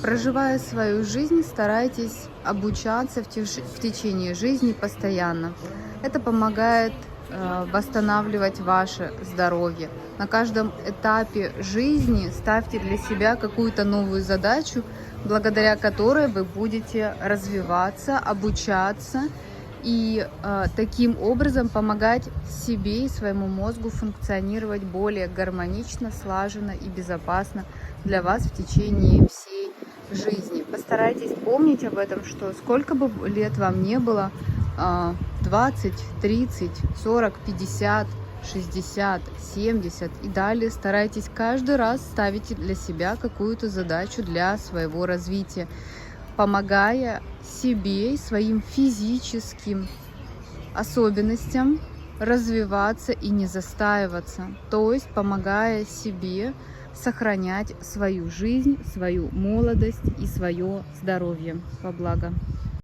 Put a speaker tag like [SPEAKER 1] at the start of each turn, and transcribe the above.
[SPEAKER 1] Проживая свою жизнь, старайтесь обучаться в течение жизни постоянно. Это помогает восстанавливать ваше здоровье. На каждом этапе жизни ставьте для себя какую-то новую задачу, благодаря которой вы будете развиваться, обучаться и таким образом помогать себе и своему мозгу функционировать более гармонично, слаженно и безопасно для вас в течение всей жизни. Постарайтесь помнить об этом, что сколько бы лет вам не было, 20, 30, 40, 50, 60, 70 и далее, старайтесь каждый раз ставить для себя какую-то задачу для своего развития, помогая себе и своим физическим особенностям развиваться и не застаиваться, то есть помогая себе сохранять свою жизнь, свою молодость и свое здоровье во благо.